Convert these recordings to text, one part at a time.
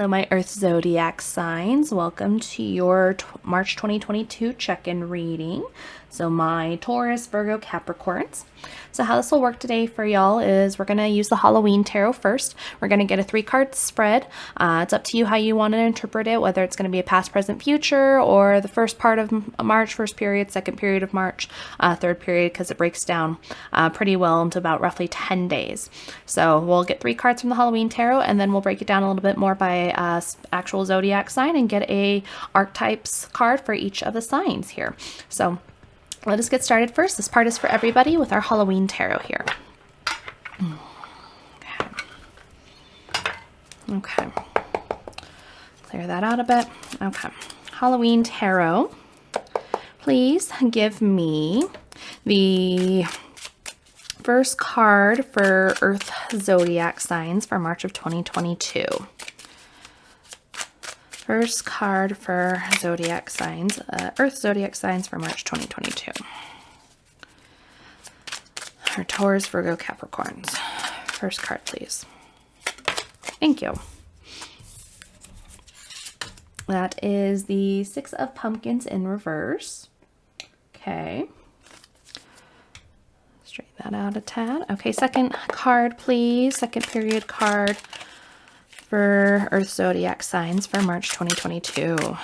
Hello, my Earth Zodiac signs. Welcome to your March 2022 check-in reading. So my Taurus, Virgo, Capricorns. So how this will work today for y'all is we're going to use the Halloween tarot first. We're going to get a 3-card spread. It's up to you how you want to interpret it, whether it's going to be a past, present, future, or the first part of March, first period, second period of March, third period, because it breaks down pretty well into about roughly 10 days. So we'll get 3 cards from the Halloween tarot, and then we'll break it down a little bit more by actual zodiac sign and get a archetypes card for each of the signs here. So let us get started first. This part is for everybody with our Halloween tarot here. Okay. Clear that out a bit. Okay. Halloween tarot. Please give me the first card for Earth Zodiac signs for March of 2022. First card for Zodiac signs, Earth Zodiac signs for March 2022. Our Taurus, Virgo, Capricorns. First card, please. Thank you. That is the 6 of Pumpkins in reverse. Okay. Straighten that out a tad. Okay, second card, please. Second period card for Earth Zodiac signs for March 2022. Let's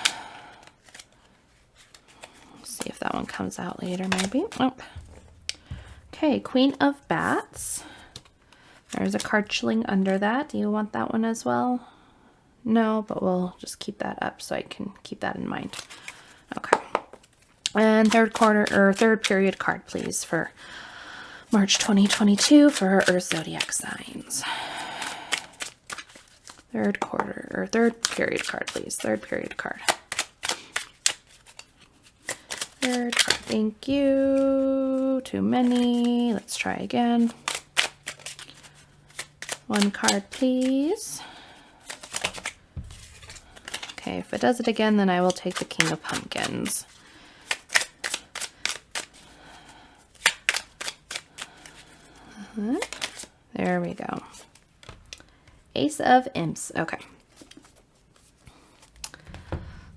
see if that one comes out later, maybe. Oh. Okay, Queen of Bats. There's a card chilling under that. Do you want that one as well? No, but we'll just keep that up so I can keep that in mind. Okay. And third period card, please, for March 2022 for Earth Zodiac signs. Third period card, please. Third period card. Third card. Thank you. Too many. Let's try again. One card, please. Okay, if it does it again, then I will take the King of Pumpkins. There we go. Ace of Imps. Okay.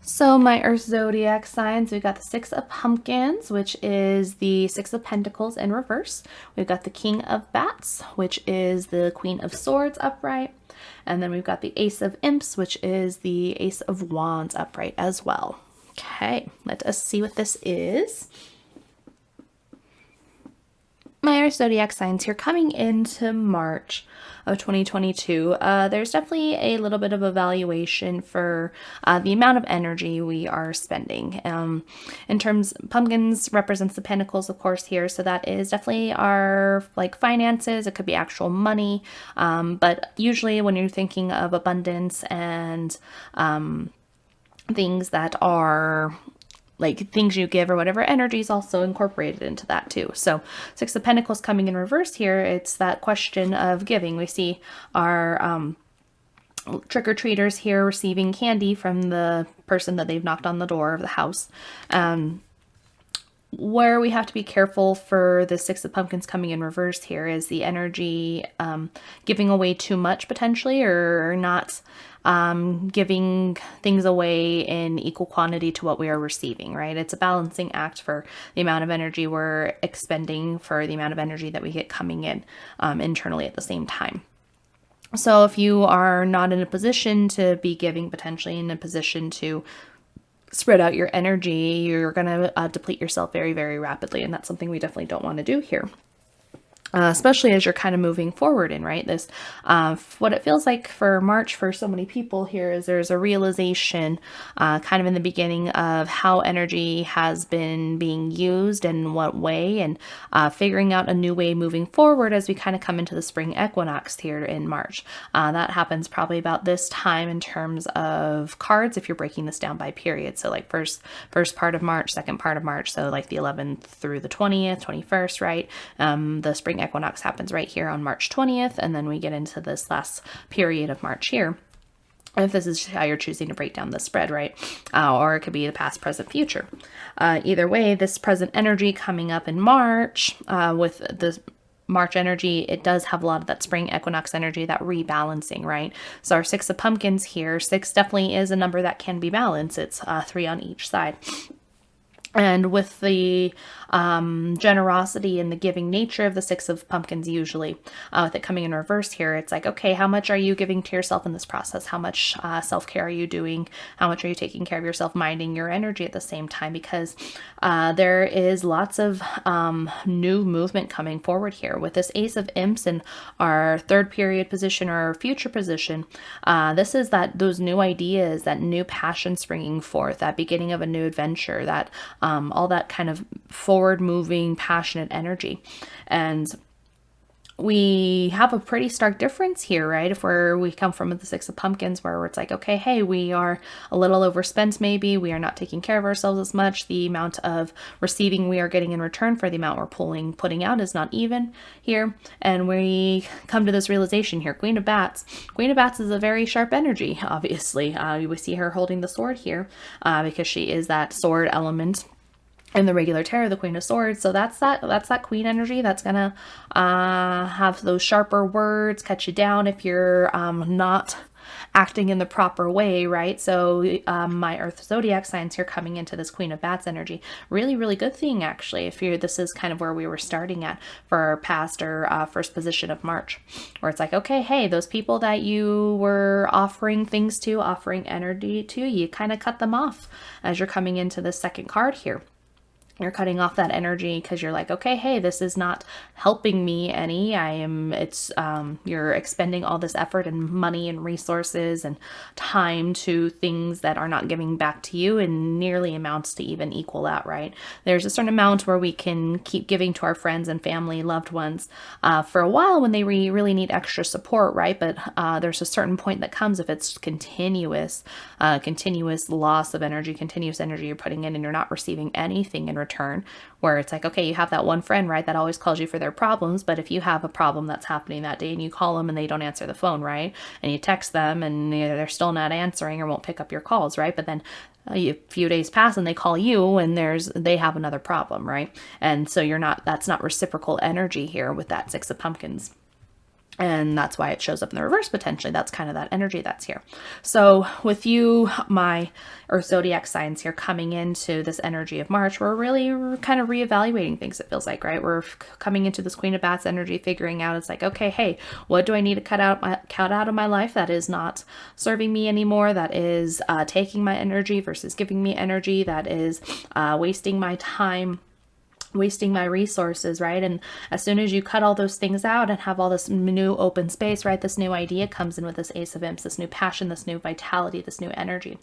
So my Earth Zodiac signs, we've got the 6 of Pumpkins, which is the 6 of Pentacles in reverse. We've got the King of Bats, which is the Queen of Swords upright. And then we've got the Ace of Imps, which is the Ace of Wands upright as well. Okay, let us see what this is. My Earth Zodiac signs here coming into March of 2022. There's definitely a little bit of evaluation for the amount of energy we are spending. In terms, pumpkins represents the pentacles, of course, here. So that is definitely our finances. It could be actual money. But usually when you're thinking of abundance and things that are things you give or whatever, energy is also incorporated into that too. So 6 of Pentacles coming in reverse here, it's that question of giving. We see our trick-or-treaters here receiving candy from the person that they've knocked on the door of the house. Where we have to be careful for the 6 of Pumpkins coming in reverse here is the energy giving away too much potentially, or not giving things away in equal quantity to what we are receiving, right? It's a balancing act for the amount of energy we're expending for the amount of energy that we get coming in internally at the same time. So if you are not in a position to be giving, potentially in a position to spread out your energy, you're going to deplete yourself very, very rapidly. And that's something we definitely don't want to do here. Especially as you're kind of moving forward in, right? This, what it feels like for March for so many people here is there's a realization kind of in the beginning of how energy has been being used and in what way, and figuring out a new way moving forward as we kind of come into the spring equinox here in March. That happens probably about this time in terms of cards, if you're breaking this down by period. So first part of March, second part of March. So the 11th through the 20th, 21st, right? The spring equinox happens right here on March 20th, and then we get into this last period of March here. If this is how you're choosing to break down the spread, right? Or it could be the past, present, future. Either way, this present energy coming up in March with the March energy, it does have a lot of that spring equinox energy, that rebalancing, right? So our Six of Pumpkins here, 6 definitely is a number that can be balanced. It's 3 on each side. And with the generosity and the giving nature of the Six of Pumpkins, usually, with it coming in reverse here, it's like, okay, how much are you giving to yourself in this process? How much self-care are you doing? How much are you taking care of yourself, minding your energy at the same time? Because there is lots of new movement coming forward here. With this Ace of Imps in our third period position or future position, this is those new ideas, that new passion springing forth, that beginning of a new adventure, that all that kind of forward moving, passionate energy. And we have a pretty stark difference here, right? If we come from the Six of Pumpkins, where it's like, okay, hey, we are a little overspent, maybe we are not taking care of ourselves as much. The amount of receiving we are getting in return for the amount we're putting out is not even here. And we come to this realization here. Queen of Bats. Queen of Bats is a very sharp energy, obviously. We see her holding the sword here because she is that sword element in the regular tarot, the Queen of Swords. So that's that queen energy that's gonna have those sharper words, cut you down if you're not acting in the proper way, right? So my Earth Zodiac signs here coming into this Queen of Bats energy, really, really good thing, actually. This is kind of where we were starting at for our past or first position of March, where it's like, okay, hey, those people that you were offering things to, offering energy to, you kind of cut them off as you're coming into the second card here. You're cutting off that energy because you're like, okay, hey, this is not helping me any. You're expending all this effort and money and resources and time to things that are not giving back to you, and nearly amounts to even equal that, right? There's a certain amount where we can keep giving to our friends and family, loved ones, for a while when they really need extra support, right? But there's a certain point that comes if it's continuous loss of energy, continuous energy you're putting in, and you're not receiving anything in return, where it's like, okay, you have that one friend, right, that always calls you for their problems, but if you have a problem that's happening that day and you call them and they don't answer the phone, right, and you text them and they're still not answering or won't pick up your calls, right, but then a few days pass and they call you and they have another problem, right? And so that's not reciprocal energy here with that Six of Pumpkins. And that's why it shows up in the reverse potentially. That's kind of that energy that's here. So with you, my Earth Zodiac signs here coming into this energy of March, we're really kind of reevaluating things, it feels like, right? We're coming into this Queen of Bats energy, figuring out, it's like, okay, hey, what do I need to cut out of my life that is not serving me anymore, that is taking my energy versus giving me energy, that is wasting my time, wasting my resources, right? And as soon as you cut all those things out and have all this new open space, right, this new idea comes in with this Ace of Imps, this new passion, this new vitality, this new energy.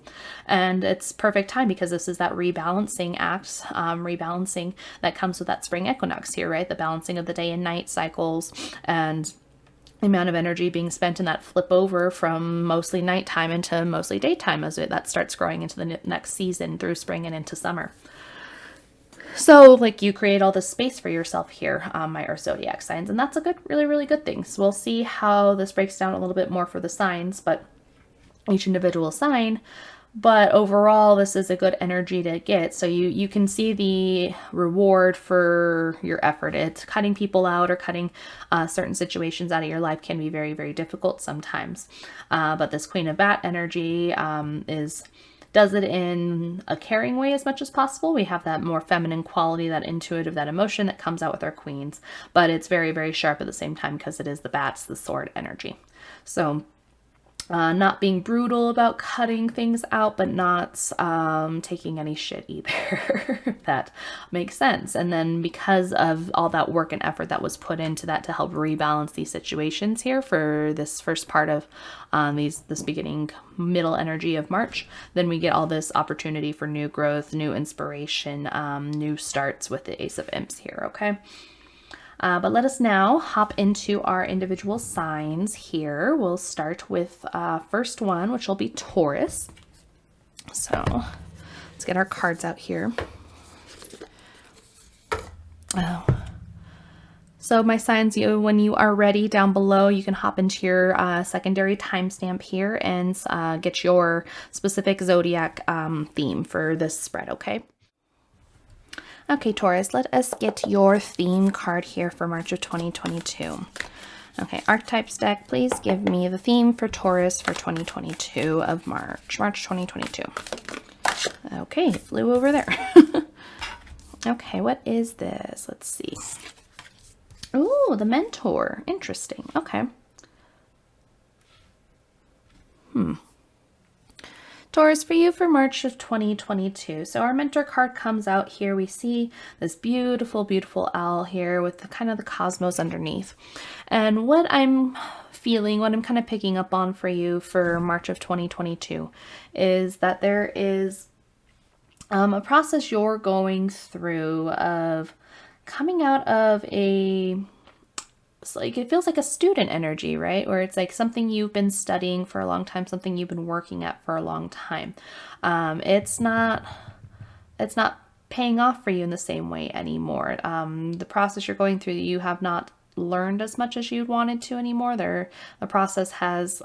And it's perfect time because this is that rebalancing rebalancing that comes with that spring equinox here, right? The balancing of the day and night cycles, and the amount of energy being spent in that flip over from mostly nighttime into mostly daytime as that starts growing into the next season through spring and into summer. So, like, you create all this space for yourself here, my Earth Zodiac signs, and that's a good, really, really good thing. So we'll see how this breaks down a little bit more for the signs, but each individual sign. But overall, this is a good energy to get. So you can see the reward for your effort. It's cutting people out or cutting certain situations out of your life can be very, very difficult sometimes. But this Queen of Bat energy does it in a caring way as much as possible. We have that more feminine quality, that intuitive, that emotion that comes out with our queens, but it's very, very sharp at the same time because it is the bats, the sword energy. So not being brutal about cutting things out, but not taking any shit either. That makes sense. And then because of all that work and effort that was put into that to help rebalance these situations here for this first part of this beginning middle energy of March, then we get all this opportunity for new growth, new inspiration, new starts with the Ace of Imps here, okay? But let us now hop into our individual signs here. We'll start with first one, which will be Taurus. So let's get our cards out here. Oh. So my signs, when you are ready down below, you can hop into your secondary timestamp here and get your specific zodiac theme for this spread, okay? Okay, Taurus, let us get your theme card here for March of 2022. Okay, Archetypes deck, please give me the theme for Taurus for 2022 of March 2022. Okay, it flew over there. Okay, what is this? Let's see. Ooh, the Mentor. Interesting. Okay. Taurus, for you for March of 2022. So our Mentor card comes out here. We see this beautiful, beautiful owl here with the kind of the cosmos underneath. And what I'm feeling, what I'm kind of picking up on for you for March of 2022 is that there is a process you're going through of coming out of it's like, it feels like a student energy, right? Where it's like something you've been studying for a long time, something you've been working at for a long time. It's not paying off for you in the same way anymore. The process you're going through, you have not learned as much as you'd wanted to anymore. The process has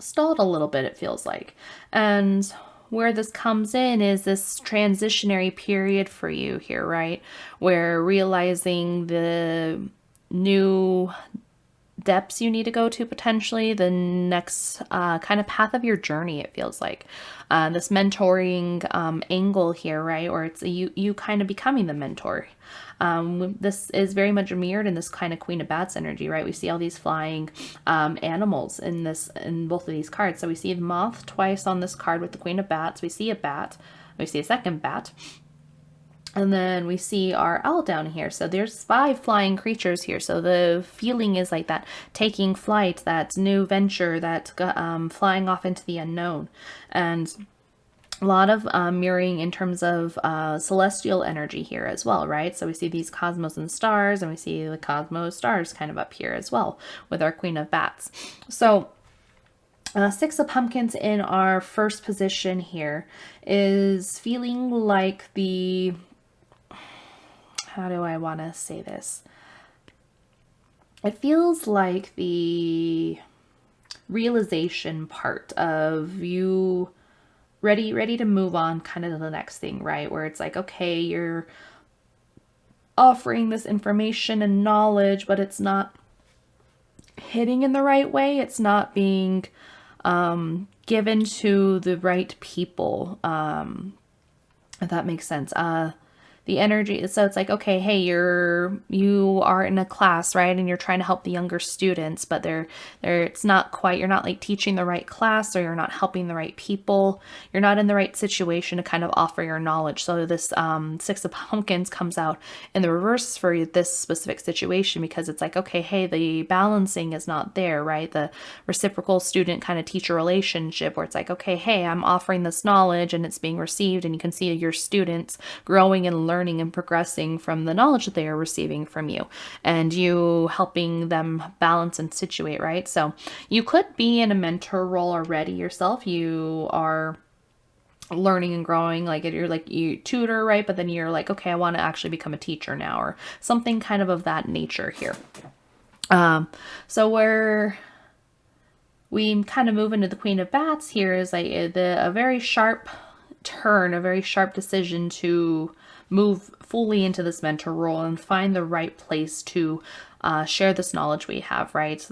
stalled a little bit, it feels like. And where this comes in is this transitionary period for you here, right? Where realizing the new depths you need to go to, potentially the next kind of path of your journey, it feels like. This mentoring angle here, right? Or it's you kind of becoming the mentor. This is very much mirrored in this kind of Queen of Bats energy, right? We see all these flying animals in both of these cards. So we see the moth twice on this card with the Queen of Bats. We see a bat. We see a second bat. And then we see our owl down here. So there's 5 flying creatures here. So the feeling is like that taking flight, that new venture, that flying off into the unknown. And a lot of mirroring in terms of celestial energy here as well, right? So we see these cosmos and stars, and we see the cosmos stars kind of up here as well with our Queen of Bats. So 6 of Pumpkins in our first position here is feeling like how do I want to say this? It feels like the realization part of you ready to move on kind of to the next thing, right? Where it's like, okay, you're offering this information and knowledge, but it's not hitting in the right way. It's not being given to the right people, if that makes sense. The energy, so it's like, okay, hey, you are in a class, right, and you're trying to help the younger students, but it's not quite, you're not like teaching the right class, or you're not helping the right people, you're not in the right situation to kind of offer your knowledge. So this 6 of Pumpkins comes out in the reverse for this specific situation, because it's like, okay, hey, the balancing is not there, right? The reciprocal student kind of teacher relationship, where it's like, okay, hey, I'm offering this knowledge and it's being received, and you can see your students growing and learning and progressing from the knowledge that they are receiving from you, and you helping them balance and situate, right? So you could be in a mentor role already yourself. You are learning and growing, like you're like, you tutor, right? But then you're like, okay, I want to actually become a teacher now, or something kind of that nature here. So where we kind of move into the Queen of Bats here is like a very sharp turn, a very sharp decision to move fully into this mentor role and find the right place to share this knowledge we have, right?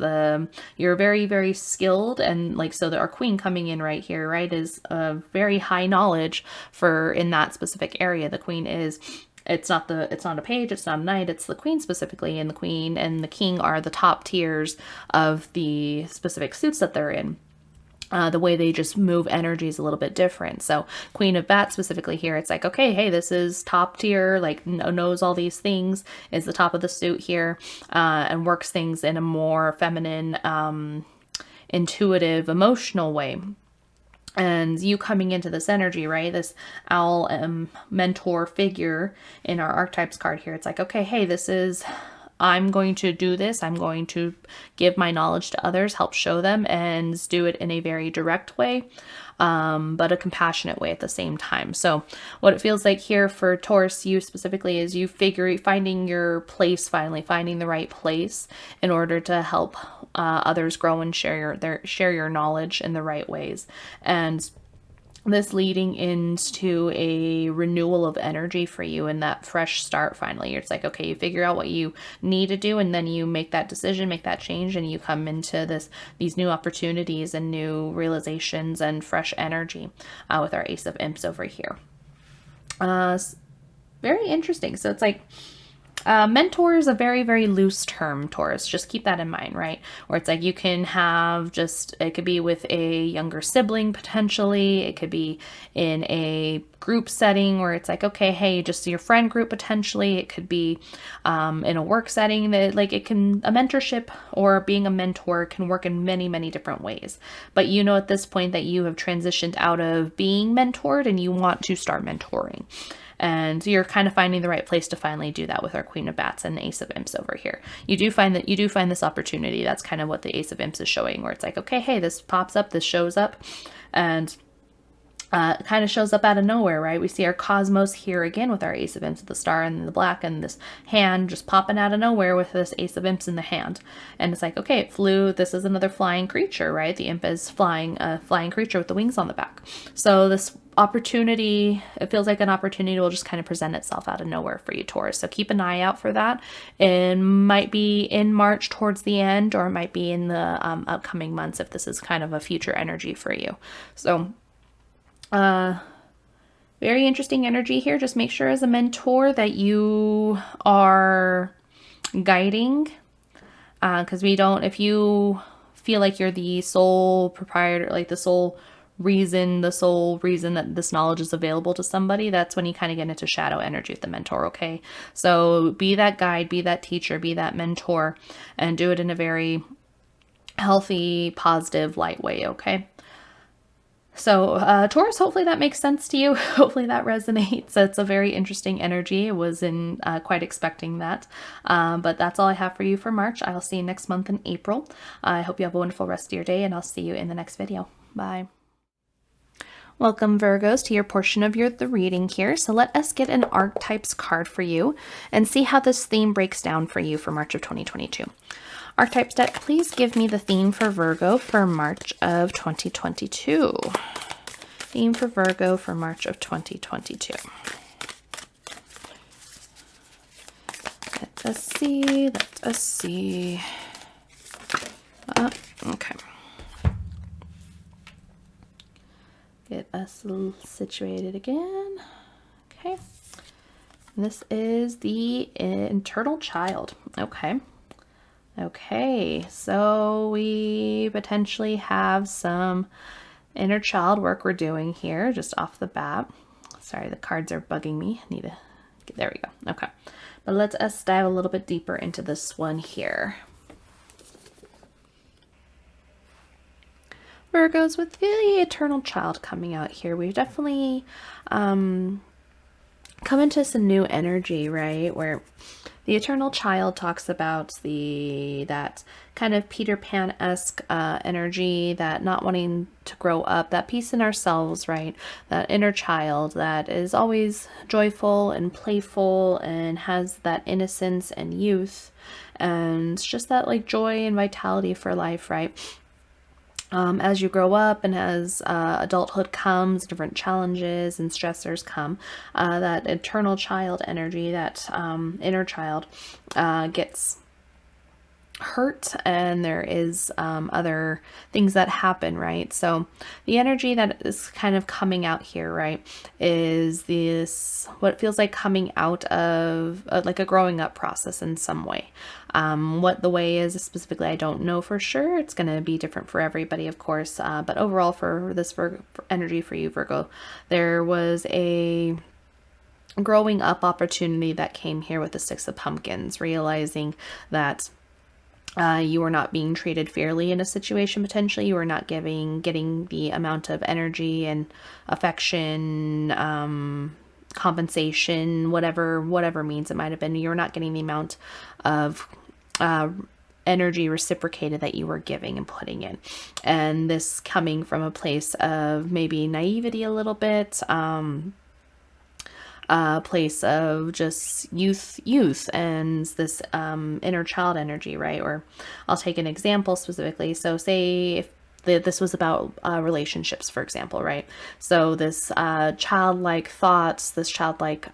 You're very, very skilled, and like, so our queen coming in right here, right, is a very high knowledge in that specific area. The queen is, it's not a page, it's not a knight, it's the queen specifically, and the queen and the king are the top tiers of the specific suits that they're in. The way they just move energy is a little bit different. So Queen of Bats specifically here, it's like, okay, hey, this is top tier, like knows all these things, is the top of the suit here, and works things in a more feminine, intuitive, emotional way. And you coming into this energy, right, this owl mentor figure in our archetypes card here, it's like, okay, hey, I'm going to do this. I'm going to give my knowledge to others, help show them, and do it in a very direct way, but a compassionate way at the same time. So what it feels like here for Taurus, you specifically, is you finding your place, finally finding the right place in order to help others grow and share your knowledge in the right ways. And this leading into a renewal of energy for you and that fresh start finally. It's like, okay, you figure out what you need to do, and then you make that decision, make that change, and you come into these new opportunities and new realizations and fresh energy with our Ace of Imps over here. Very interesting. So it's like, mentor is a very, very loose term, Taurus. Just keep that in mind, right? Where it's like you can have just, it could be with a younger sibling potentially. It could be in a group setting where it's like, okay, hey, just your friend group potentially. It could be in a work setting that like it can, a mentorship or being a mentor can work in many, many different ways. But you know at this point that you have transitioned out of being mentored and you want to start mentoring. And you're kind of finding the right place to finally do that with our Queen of Bats and Ace of Imps over here. You do find this opportunity. That's kind of what the Ace of Imps is showing, where it's like, okay, hey, this pops up, this shows up, and kind of shows up out of nowhere, right? We see our cosmos here again with our Ace of Imps, the star and the black, and this hand just popping out of nowhere with this Ace of Imps in the hand. And it's like, okay, it flew. This is another flying creature, right? The imp is flying, a flying creature with the wings on the back. So this opportunity, it feels like an opportunity will just kind of present itself out of nowhere for you, Taurus. So keep an eye out for that. It might be in March towards the end, or it might be in the upcoming months if this is kind of a future energy for you. So very interesting energy here. Just make sure as a mentor that you are guiding, because if you feel like you're the sole proprietor, like the sole reason that this knowledge is available to somebody, that's when you kind of get into shadow energy with the mentor, okay? So be that guide, be that teacher, be that mentor, and do it in a very healthy, positive, light way, okay? So Taurus, hopefully that makes sense to you. Hopefully that resonates. It's a very interesting energy. I wasn't quite expecting that. But that's all I have for you for March. I'll see you next month in April. I hope you have a wonderful rest of your day, and I'll see you in the next video. Bye. Welcome, Virgos, to your portion of the reading here. So let us get an archetypes card for you and see how this theme breaks down for you for March of 2022. Archetypes deck, please give me the theme for Virgo for March of 2022. Theme for Virgo for March of 2022. Let us see. Okay. Get us situated again. Okay. This is the internal child. Okay. Okay, so we potentially have some inner child work we're doing here just off the bat. Sorry, the cards are bugging me. There we go. Okay, but let us dive a little bit deeper into this one here. Virgos, with the eternal child coming out here, we've definitely come into some new energy, right? Where the eternal child talks about that kind of Peter Pan-esque energy, that not wanting to grow up, that peace in ourselves, right? That inner child that is always joyful and playful and has that innocence and youth and just that like joy and vitality for life, right? As you grow up and as adulthood comes, different challenges and stressors come, that eternal child energy, that inner child gets hurt, and there is other things that happen, right? So the energy that is kind of coming out here, right, is this, what feels like coming out of like a growing up process in some way. What the way is specifically, I don't know for sure. It's going to be different for everybody, of course, but overall for this energy for you, Virgo, there was a growing up opportunity that came here with the Six of Pumpkins, realizing that you were not being treated fairly in a situation. Potentially you were not getting the amount of energy and affection, compensation, whatever means it might have been. You're not getting the amount of energy reciprocated that you were giving and putting in. And this coming from a place of maybe naivety a little bit, a place of just youth and this inner child energy, right? Or I'll take an example specifically. So say if this was about relationships, for example, right? So this childlike thoughts, this childlike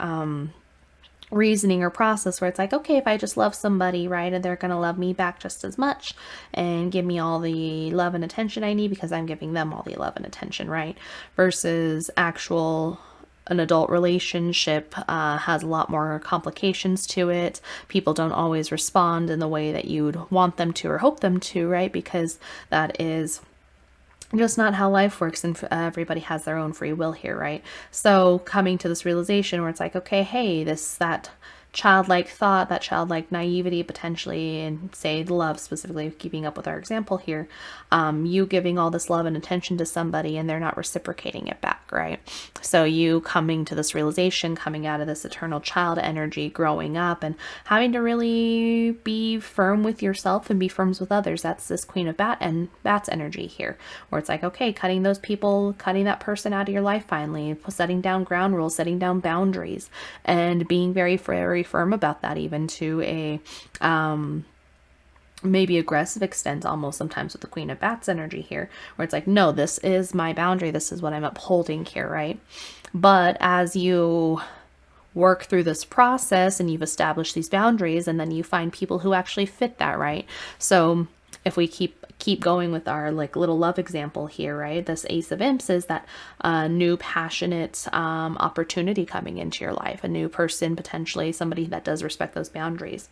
reasoning or process where it's like, okay, if I just love somebody, right, and they're going to love me back just as much and give me all the love and attention I need because I'm giving them all the love and attention, right? Versus an adult relationship has a lot more complications to it. People don't always respond in the way that you'd want them to or hope them to, right? Because that is just not how life works, and everybody has their own free will here, right? So coming to this realization where it's like, okay, hey, that childlike thought, that childlike naivety potentially, and say love specifically, keeping up with our example here, you giving all this love and attention to somebody and they're not reciprocating it back, right? So you coming to this realization, coming out of this eternal child energy, growing up and having to really be firm with yourself and be firm with others. That's this Queen of Bats energy here, where it's like, okay, cutting those people, cutting that person out of your life finally, setting down ground rules, setting down boundaries, and being very, very firm about that, even to a maybe aggressive extent almost sometimes with the Queen of Bats energy here, where it's like, no, this is my boundary, this is what I'm upholding here, right? But as you work through this process and you've established these boundaries, and then you find people who actually fit that, right? So if we keep going with our like little love example here, right? This Ace of Imps is that new passionate opportunity coming into your life, a new person, potentially somebody that does respect those boundaries.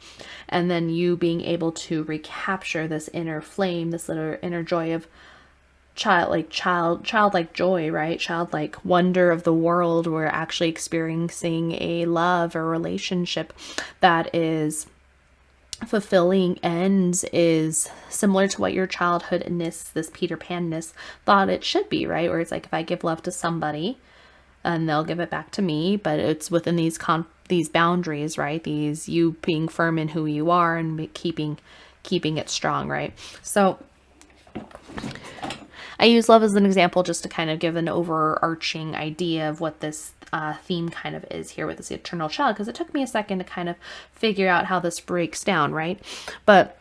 And then you being able to recapture this inner flame, this little inner joy of childlike joy, right? Childlike wonder of the world. We're actually experiencing a love or relationship that is fulfilling and is similar to what your childhoodness, this Peter Pan-ness, thought it should be, right? Where it's like, if I give love to somebody and they'll give it back to me, but it's within these boundaries, right? These, you being firm in who you are and keeping it strong, right? So I use love as an example just to kind of give an overarching idea of what this theme kind of is here with this eternal child, because it took me a second to kind of figure out how this breaks down, right? But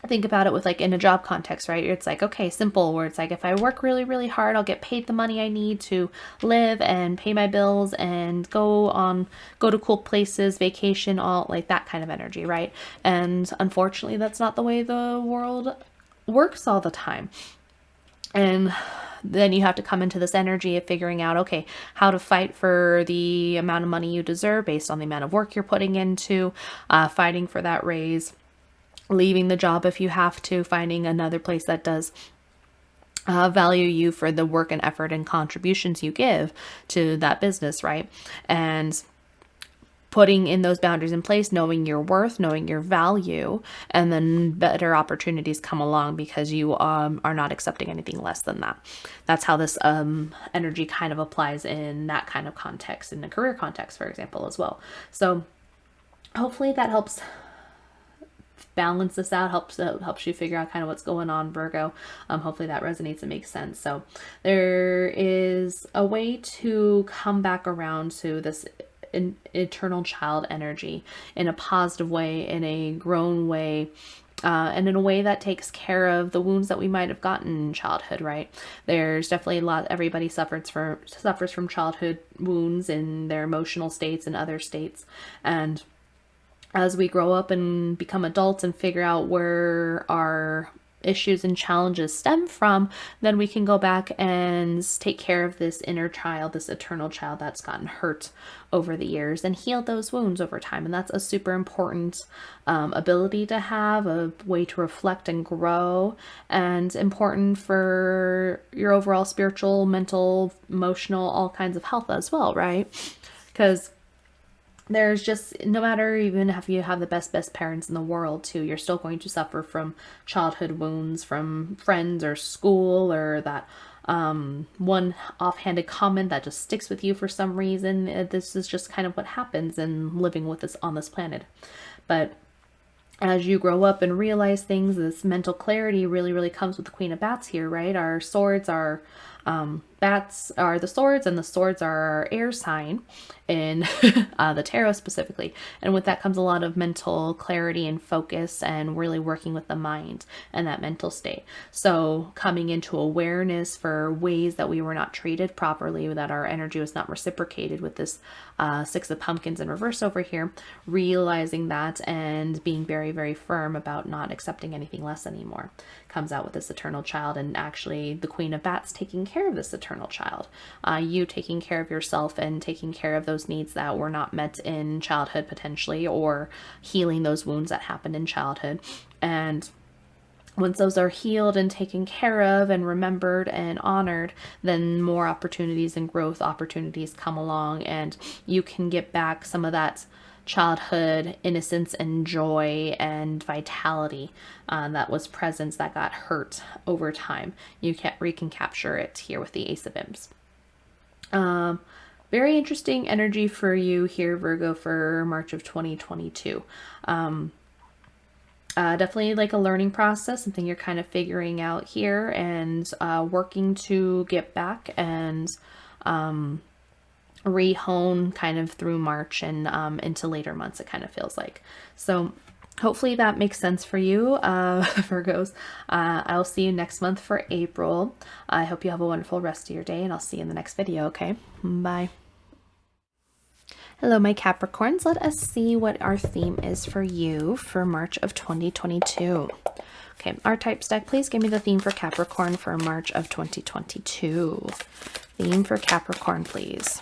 think about it with like in a job context, right? It's like, okay, simple, where it's like, if I work really, really hard, I'll get paid the money I need to live and pay my bills and go to cool places, vacation, all like that kind of energy, right? And unfortunately, that's not the way the world works all the time. And then you have to come into this energy of figuring out, okay, how to fight for the amount of money you deserve based on the amount of work you're putting into, fighting for that raise, leaving the job if you have to, finding another place that does value you for the work and effort and contributions you give to that business, right? And putting in those boundaries in place, knowing your worth, knowing your value, and then better opportunities come along because you are not accepting anything less than that. That's how this energy kind of applies in that kind of context, in the career context, for example, as well. So hopefully that helps balance this out, helps you figure out kind of what's going on, Virgo. Hopefully that resonates and makes sense. So there is a way to come back around to this eternal child energy in a positive way, in a grown way, and in a way that takes care of the wounds that we might have gotten in childhood, right? There's definitely everybody suffers from childhood wounds in their emotional states and other states. And as we grow up and become adults and figure out where our issues and challenges stem from, then we can go back and take care of this inner child, this eternal child that's gotten hurt over the years, and heal those wounds over time. And that's a super important ability to have, a way to reflect and grow, and important for your overall spiritual, mental, emotional, all kinds of health as well, right? Because there's just, no matter even if you have the best parents in the world too, you're still going to suffer from childhood wounds from friends or school, or that one offhanded comment that just sticks with you for some reason. This is just kind of what happens in living with us on this planet. But as you grow up and realize things, this mental clarity really, really comes with the Queen of Bats here, right? Our swords, our bats are the swords, and the swords are our air sign in the tarot specifically. And with that comes a lot of mental clarity and focus, and really working with the mind and that mental state. So coming into awareness for ways that we were not treated properly, that our energy was not reciprocated with this Six of Pumpkins in reverse over here, realizing that and being very, very firm about not accepting anything less anymore, comes out with this eternal child. And actually the Queen of Bats taking care of this eternal child, you taking care of yourself and taking care of those needs that were not met in childhood potentially, or healing those wounds that happened in childhood. And once those are healed and taken care of and remembered and honored, then more opportunities and growth opportunities come along, and you can get back some of that childhood innocence and joy and vitality that was present, that got hurt over time. You can capture it here with the Ace of Imps. Very interesting energy for you here, Virgo, for March of 2022. Definitely like a learning process, something you're kind of figuring out here, and working to get back and re-hone kind of through March and into later months, it kind of feels like. So hopefully that makes sense for you, Virgos. I'll see you next month for April. I hope you have a wonderful rest of your day, and I'll see you in the next video, okay? Bye. Hello, my Capricorns. Let us see what our theme is for you for March of 2022. Okay, archetypes deck, please give me the theme for Capricorn for March of 2022. Theme for Capricorn, please.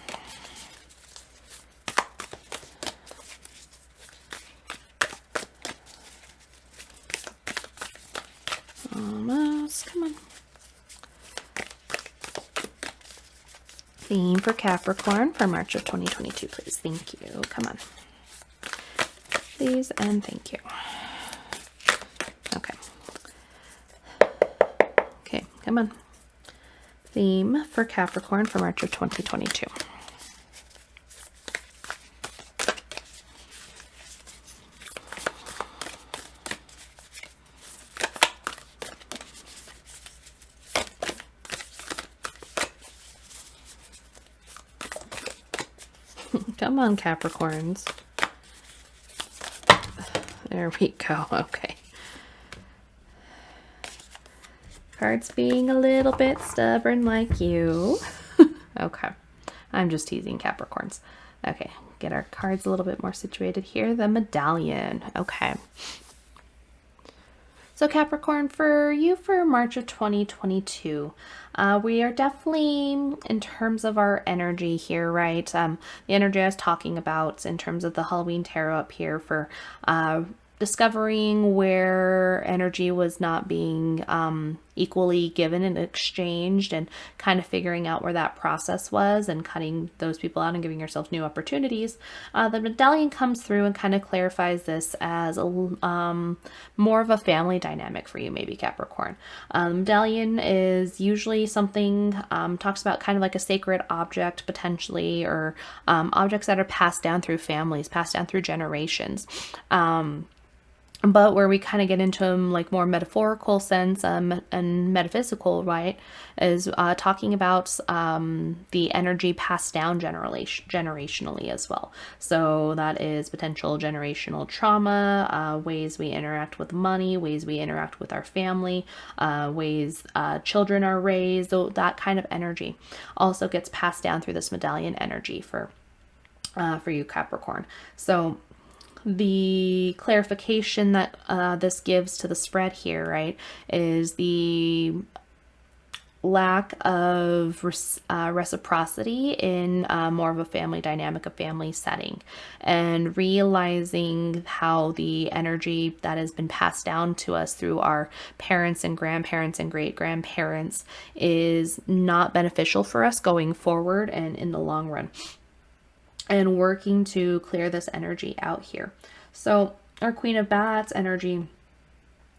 Almost, come on. Theme for Capricorn for March of 2022, please. Thank you. Come on. Please and thank you. Okay. Okay, come on. Theme for Capricorn for March of 2022. Come on, Capricorns. There we go. Okay. Cards being a little bit stubborn like you. Okay. I'm just teasing, Capricorns. Okay. Get our cards a little bit more situated here. The medallion. Okay. So Capricorn, for you for March of 2022, we are definitely, in terms of our energy here, right? The energy I was talking about in terms of the Halloween tarot up here for discovering where energy was not being equally given and exchanged, and kind of figuring out where that process was and cutting those people out and giving yourself new opportunities. The medallion comes through and kind of clarifies this as a more of a family dynamic for you, maybe, Capricorn. Medallion is usually something, talks about kind of like a sacred object potentially, or objects that are passed down through families, passed down through generations. But where we kind of get into like more metaphorical sense and metaphysical, right, is talking about the energy passed down generationally as well. So that is potential generational trauma, ways we interact with money, ways we interact with our family, ways children are raised. So that kind of energy also gets passed down through this medallion energy for you, Capricorn. So the clarification that this gives to the spread here, right, is the lack of reciprocity in more of a family dynamic, a family setting, and realizing how the energy that has been passed down to us through our parents and grandparents and great-grandparents is not beneficial for us going forward and in the long run, and working to clear this energy out here. So our Queen of Bats energy,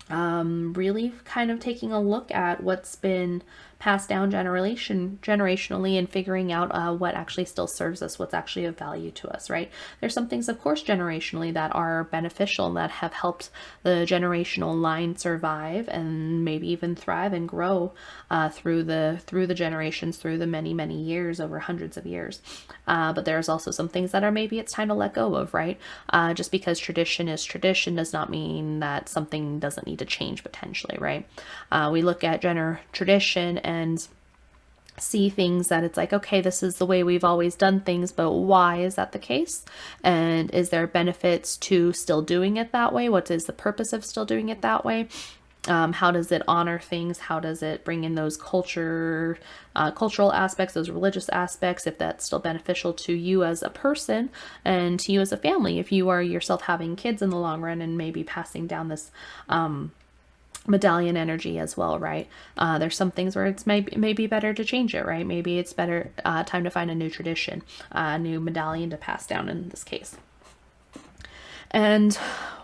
really kind of taking a look at what's been passed down generationally, and figuring out what actually still serves us, what's actually of value to us, right? There's some things, of course, generationally that are beneficial, that have helped the generational line survive and maybe even thrive and grow through the generations, through the many years, over hundreds of years. But there's also some things that are maybe it's time to let go of, right? Just because tradition is tradition does not mean that something doesn't need to change potentially, right? We look at tradition and see things that it's like, okay, this is the way we've always done things, but why is that the case? And is there benefits to still doing it that way? What is the purpose of still doing it that way? How does it honor things? How does it bring in those cultural aspects, those religious aspects, if that's still beneficial to you as a person and to you as a family, if you are yourself having kids in the long run and maybe passing down this medallion energy as well, right? There's some things where it's maybe better to change it, right? Maybe it's better time to find a new tradition, a new medallion to pass down in this case. And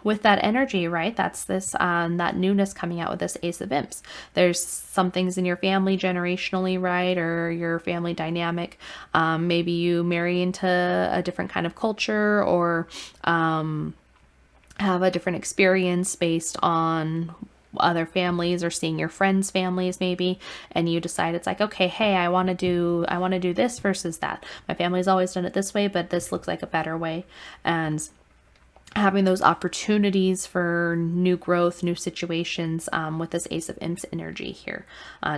with that energy, right, that's this that newness coming out with this Ace of Imps. There's some things in your family generationally, right, or your family dynamic. Maybe you marry into a different kind of culture, or have a different experience based on other families, or seeing your friends' families maybe, and you decide it's like, okay, hey, I want to do this versus that. My family's always done it this way, but this looks like a better way. And having those opportunities for new growth, new situations, with this Ace of Imps energy here,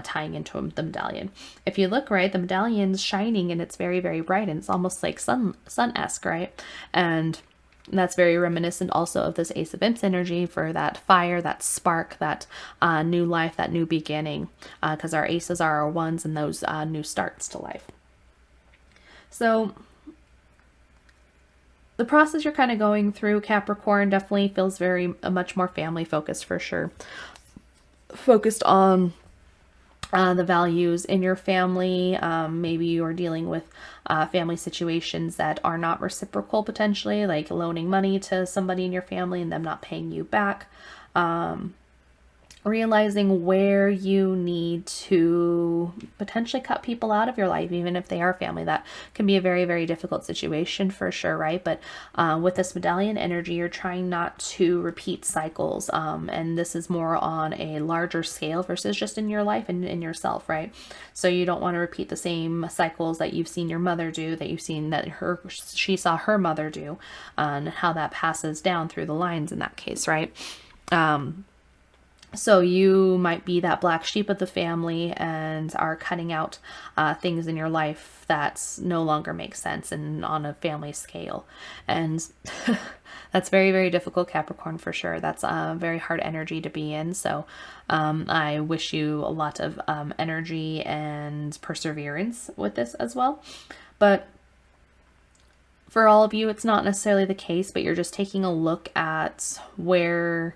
tying into the medallion. If you look, right, the medallion's shining and it's very bright, and it's almost like sun-esque, right? And that's very reminiscent also of this Ace of Imps energy for that fire, that spark, that new life, that new beginning, because our aces are our ones and those new starts to life. So the process you're kind of going through, Capricorn, definitely feels very much more family focused for sure. Focused on the values in your family. Maybe you're dealing with family situations that are not reciprocal potentially, like loaning money to somebody in your family and them not paying you back. Realizing where you need to potentially cut people out of your life, even if they are family. That can be a very difficult situation for sure, right? But with this medallion energy, you're trying not to repeat cycles, and this is more on a larger scale versus just in your life and in yourself, right? So you don't want to repeat the same cycles that you've seen your mother do, that you've seen that she saw her mother do, and how that passes down through the lines in that case, right? So you might be that black sheep of the family and are cutting out things in your life that no longer make sense and on a family scale. And that's very difficult, Capricorn, for sure. That's a very hard energy to be in. So I wish you a lot of energy and perseverance with this as well. But for all of you, it's not necessarily the case, but you're just taking a look at where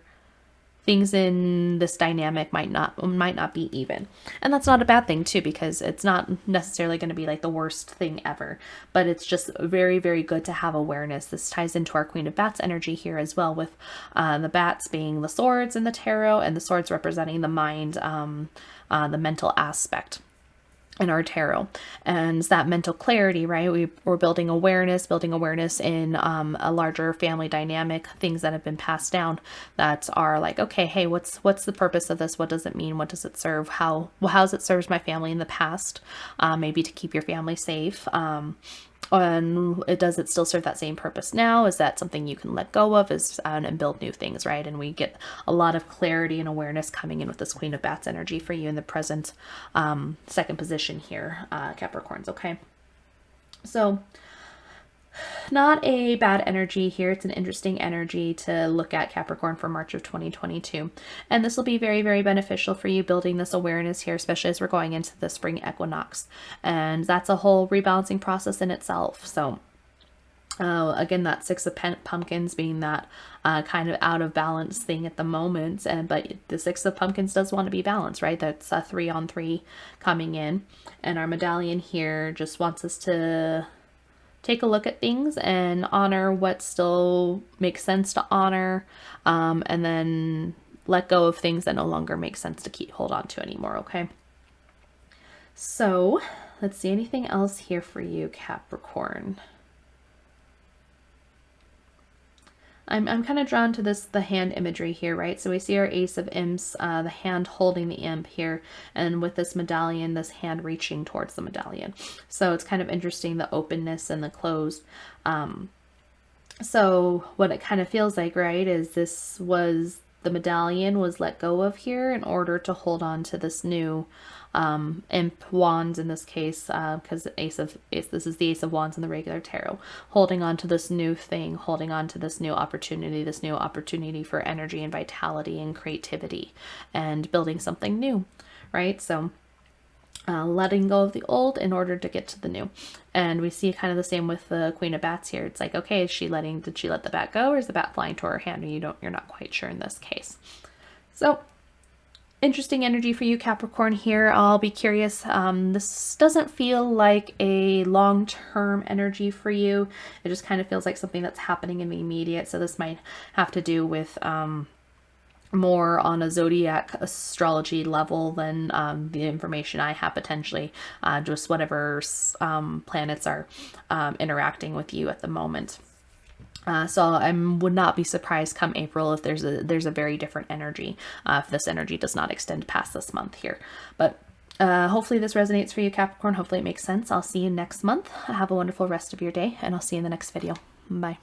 things in this dynamic might not be even. And that's not a bad thing too, because it's not necessarily going to be like the worst thing ever, but it's just very good to have awareness. This ties into our Queen of Bats energy here as well, with the bats being the swords in the tarot, and the swords representing the mind, the mental aspect in our tarot. And that mental clarity, right? We're building awareness in a larger family dynamic, things that have been passed down that are like, okay, hey, what's the purpose of this? What does it mean? What does it serve? How's it served my family in the past? Maybe to keep your family safe. And does it still serve that same purpose now? Is that something you can let go of and build new things, right? And we get a lot of clarity and awareness coming in with this Queen of Bats energy for you in the present second position here, Capricorns, okay? So not a bad energy here. It's an interesting energy to look at, Capricorn, for March of 2022. And this will be very beneficial for you building this awareness here, especially as we're going into the spring equinox. And that's a whole rebalancing process in itself. So again, that Six of Pumpkins being that kind of out of balance thing at the moment. But the Six of Pumpkins does want to be balanced, right? That's a 3-on-3 coming in. And our medallion here just wants us to take a look at things and honor what still makes sense to honor, and then let go of things that no longer make sense to hold on to anymore, okay? So let's see, anything else here for you, Capricorn? I'm kind of drawn to the hand imagery here, right? So we see our Ace of Imps, the hand holding the imp here, and with this medallion, this hand reaching towards the medallion. So it's kind of interesting, the openness and the closed. So what it kind of feels like, right, is the medallion was let go of here in order to hold on to this new imp wands in this case, because this is the Ace of Wands in the regular tarot, holding on to this new thing, holding on to this new opportunity for energy and vitality and creativity and building something new, right? So letting go of the old in order to get to the new. And we see kind of the same with the Queen of Bats here. It's like, okay, did she let the bat go, or is the bat flying to her hand? And you're not quite sure in this case. So interesting energy for you, Capricorn, here. I'll be curious. This doesn't feel like a long-term energy for you. It just kind of feels like something that's happening in the immediate. So this might have to do with more on a zodiac astrology level than the information I have potentially, just whatever planets are interacting with you at the moment. So I would not be surprised come April if there's a very different energy, if this energy does not extend past this month here. But hopefully this resonates for you, Capricorn. Hopefully it makes sense. I'll see you next month. Have a wonderful rest of your day, and I'll see you in the next video. Bye.